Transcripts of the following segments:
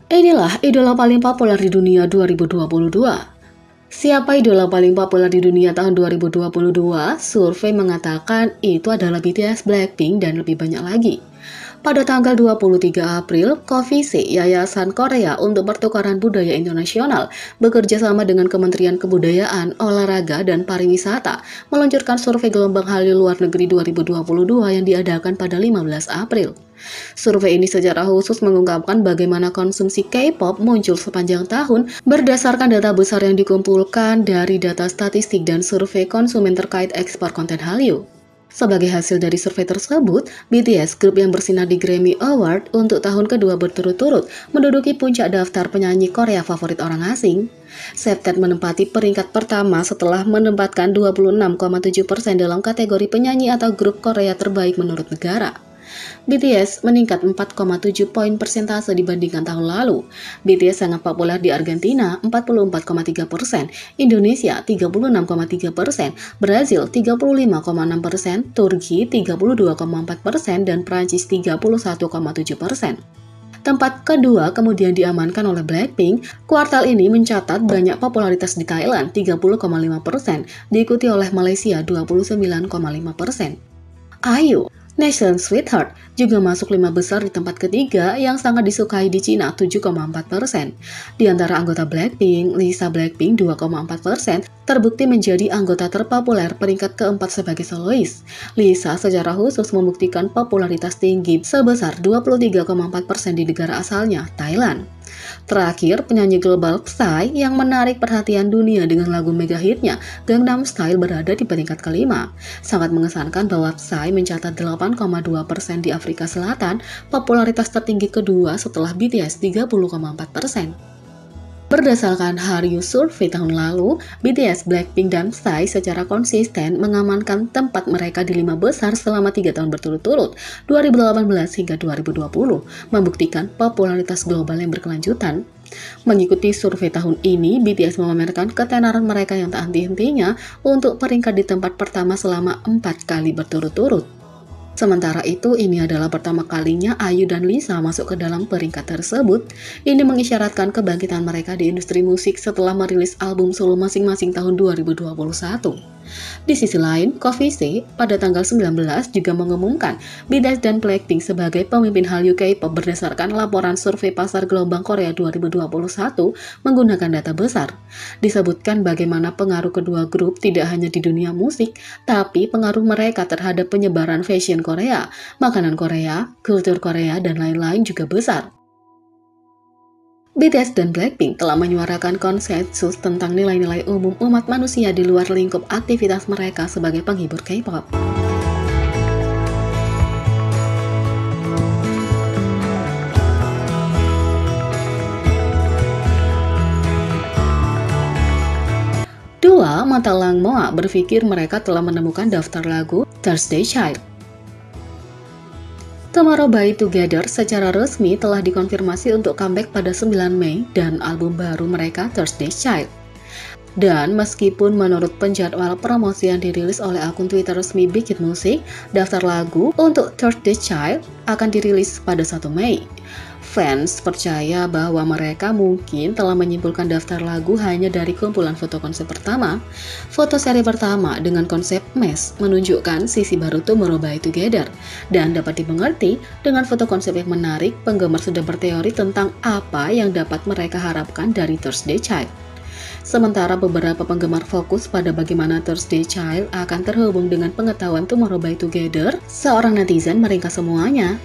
Inilah idola paling populer di dunia 2022. Siapa idola paling populer di dunia tahun 2022? Survei mengatakan itu adalah BTS, Blackpink, dan lebih banyak lagi. Pada tanggal 23 April, Covice, Yayasan Korea untuk Pertukaran Budaya Internasional, bekerja sama dengan Kementerian Kebudayaan, Olahraga, dan Pariwisata, meluncurkan survei gelombang Hallyu luar negeri 2022 yang diadakan pada 15 April. Survei ini secara khusus mengungkapkan bagaimana konsumsi K-pop muncul sepanjang tahun berdasarkan data besar yang dikumpulkan dari data statistik dan survei konsumen terkait ekspor konten Hallyu. Sebagai hasil dari survei tersebut, BTS, grup yang bersinar di Grammy Award untuk tahun kedua berturut-turut, menduduki puncak daftar penyanyi Korea favorit orang asing. Septet menempati peringkat pertama setelah menempatkan 26,7% dalam kategori penyanyi atau grup Korea terbaik menurut negara. BTS meningkat 4,7 poin persentase dibandingkan tahun lalu. BTS sangat populer di Argentina 44,3%, Indonesia 36,3%, Brazil 35,6%, Turki 32,4%, dan Prancis 31,7%. Tempat kedua kemudian diamankan oleh Blackpink. Kuartal ini mencatat banyak popularitas di Thailand 30,5%, diikuti oleh Malaysia 29,5%. IU Nation Sweetheart juga masuk 5 besar di tempat ketiga yang sangat disukai di Cina 7,4%. Di antara anggota Blackpink, Lisa Blackpink 2,4% terbukti menjadi anggota terpopuler peringkat keempat sebagai solois. Lisa secara khusus membuktikan popularitas tinggi sebesar 23,4% di negara asalnya, Thailand. Terakhir, penyanyi global Psy yang menarik perhatian dunia dengan lagu mega hitnya Gangnam Style berada di peringkat kelima. Sangat mengesankan bahwa Psy mencatat 8,2% di Afrika Selatan, popularitas tertinggi kedua setelah BTS 30,4%. Berdasarkan Hallyu Survey tahun lalu, BTS, Blackpink, dan Psy secara konsisten mengamankan tempat mereka di 5 besar selama 3 tahun berturut-turut, 2018 hingga 2020, membuktikan popularitas global yang berkelanjutan. Mengikuti survei tahun ini, BTS memamerkan ketenaran mereka yang tak henti-hentinya untuk peringkat di tempat pertama selama 4 kali berturut-turut. Sementara itu, ini adalah pertama kalinya IU dan Lisa masuk ke dalam peringkat tersebut. Ini mengisyaratkan kebangkitan mereka di industri musik setelah merilis album solo masing-masing tahun 2021. Di sisi lain, Covice pada tanggal 19 juga mengumumkan BTS dan Blackpink sebagai pemimpin Hallyu K-pop berdasarkan laporan survei pasar gelombang Korea 2021 menggunakan data besar. Disebutkan bagaimana pengaruh kedua grup tidak hanya di dunia musik, tapi pengaruh mereka terhadap penyebaran fashion Korea, makanan Korea, kultur Korea, dan lain-lain juga besar. BTS dan Blackpink telah menyuarakan konsensus tentang nilai-nilai umum umat manusia di luar lingkup aktivitas mereka sebagai penghibur K-pop. Dua, Mata Langmoa berpikir mereka telah menemukan daftar lagu Thursday Child. Tomorrow by Together secara resmi telah dikonfirmasi untuk comeback pada 9 Mei dan album baru mereka Thursday Child. Dan meskipun menurut penjadwal promosi yang dirilis oleh akun Twitter resmi Big Hit Music, daftar lagu untuk Thursday Child akan dirilis pada 1 Mei. Fans percaya bahwa mereka mungkin telah menyimpulkan daftar lagu hanya dari kumpulan foto konsep pertama. Foto seri pertama dengan konsep mesh menunjukkan sisi baru Tomorrow by Together. Dan dapat dimengerti, dengan foto konsep yang menarik, penggemar sudah berteori tentang apa yang dapat mereka harapkan dari Thursday Child. Sementara beberapa penggemar fokus pada bagaimana Thursday Child akan terhubung dengan pengetahuan Tomorrow by Together, seorang netizen meringkas semuanya.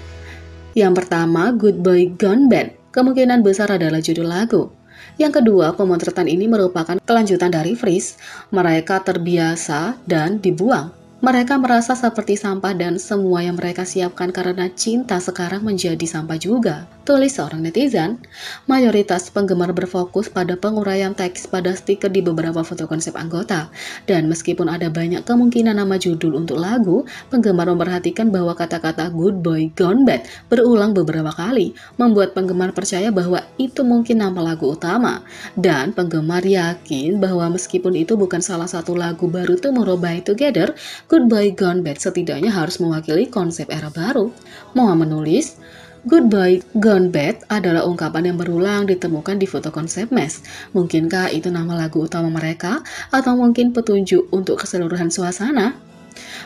Yang pertama, Good Boy Gone Bad, kemungkinan besar adalah judul lagu. Yang kedua, pemotretan ini merupakan kelanjutan dari Freeze, mereka terbiasa dan dibuang. Mereka merasa seperti sampah dan semua yang mereka siapkan karena cinta sekarang menjadi sampah juga, tulis seorang netizen. Mayoritas penggemar berfokus pada penguraian teks pada stiker di beberapa foto konsep anggota. Dan meskipun ada banyak kemungkinan nama judul untuk lagu, penggemar memperhatikan bahwa kata-kata Good Boy Gone Bad berulang beberapa kali, membuat penggemar percaya bahwa itu mungkin nama lagu utama. Dan penggemar yakin bahwa meskipun itu bukan salah satu lagu baru Tomorrow by Together, Good Boy Gone Bad setidaknya harus mewakili konsep era baru. Moa menulis, Goodbye Gone Bad adalah ungkapan yang berulang ditemukan di foto konsep Mesh. Mungkinkah itu nama lagu utama mereka, atau mungkin petunjuk untuk keseluruhan suasana?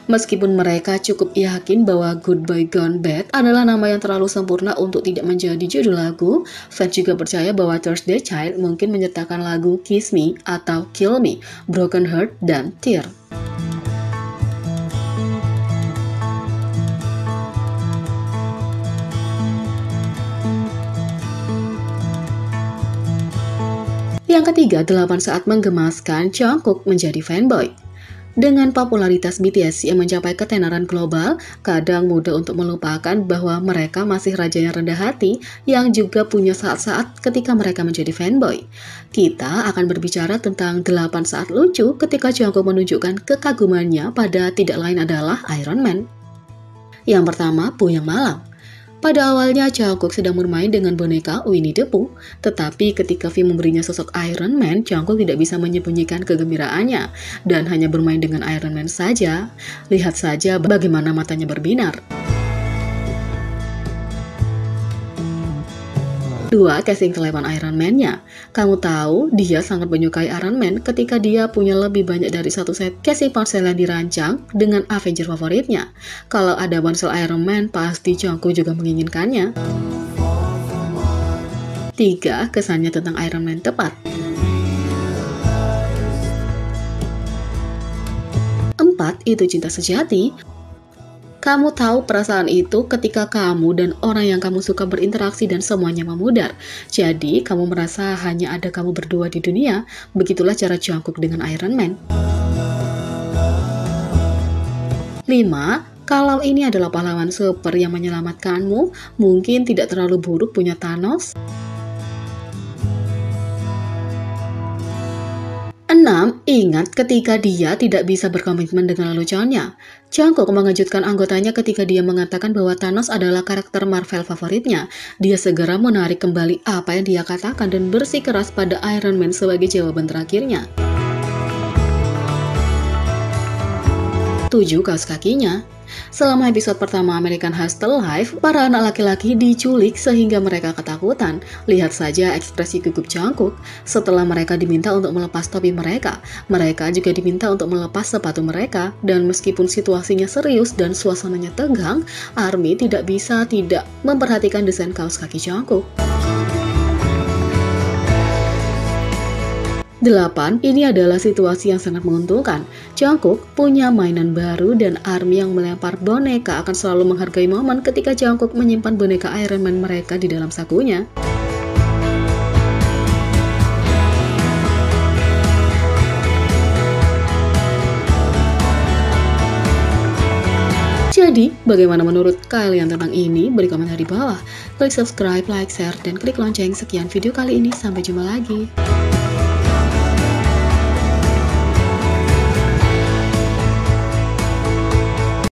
Meskipun mereka cukup yakin bahwa Goodbye Gone Bad adalah nama yang terlalu sempurna untuk tidak menjadi judul lagu, fans juga percaya bahwa Thursday Child mungkin menyertakan lagu Kiss Me atau Kill Me, Broken Heart, dan Tear. Yang ketiga, 8 saat menggemaskan Jungkook menjadi fanboy. Dengan popularitas BTS yang mencapai ketenaran global, kadang mudah untuk melupakan bahwa mereka masih raja yang rendah hati yang juga punya saat-saat ketika mereka menjadi fanboy. Kita akan berbicara tentang 8 saat lucu ketika Jungkook menunjukkan kekagumannya pada tidak lain adalah Iron Man. Yang pertama, Puyang Malam. Pada awalnya, Jungkook sedang bermain dengan boneka Winnie the Pooh, tetapi ketika V memberinya sosok Iron Man, Jungkook tidak bisa menyembunyikan kegembiraannya dan hanya bermain dengan Iron Man saja. Lihat saja bagaimana matanya berbinar. 2. Casing kelepan Iron Man-nya. Kamu tahu, dia sangat menyukai Iron Man ketika dia punya lebih banyak dari satu set casing ponsel yang dirancang dengan Avenger favoritnya. Kalau ada ponsel Iron Man, pasti Jungkook juga menginginkannya. 3. Kesannya tentang Iron Man tepat. 4. Itu cinta sejati. Kamu tahu perasaan itu ketika kamu dan orang yang kamu suka berinteraksi dan semuanya memudar. Jadi, kamu merasa hanya ada kamu berdua di dunia. Begitulah cara Jungkook dengan Iron Man. 5. Kalau ini adalah pahlawan super yang menyelamatkanmu, mungkin tidak terlalu buruk punya Thanos. 6. Ingat ketika dia tidak bisa berkomitmen dengan leluconnya. Jungkook mengejutkan anggotanya ketika dia mengatakan bahwa Thanos adalah karakter Marvel favoritnya. Dia segera menarik kembali apa yang dia katakan dan bersikeras pada Iron Man sebagai jawaban terakhirnya. 7. Kaos kakinya. Selama episode pertama American Hustle Live, para anak laki-laki diculik sehingga mereka ketakutan. Lihat saja ekspresi gugup Jungkook. Setelah mereka diminta untuk melepas topi mereka, mereka juga diminta untuk melepas sepatu mereka. Dan meskipun situasinya serius dan suasananya tegang, ARMY tidak bisa tidak memperhatikan desain kaos kaki Jungkook. 8. Ini adalah situasi yang sangat menguntungkan. Jungkook punya mainan baru dan ARMY yang melempar boneka akan selalu menghargai momen ketika Jungkook menyimpan boneka Iron Man mereka di dalam sakunya. Jadi, bagaimana menurut kalian tentang ini? Beri komentar di bawah. Klik subscribe, like, share, dan klik lonceng. Sekian video kali ini. Sampai jumpa lagi.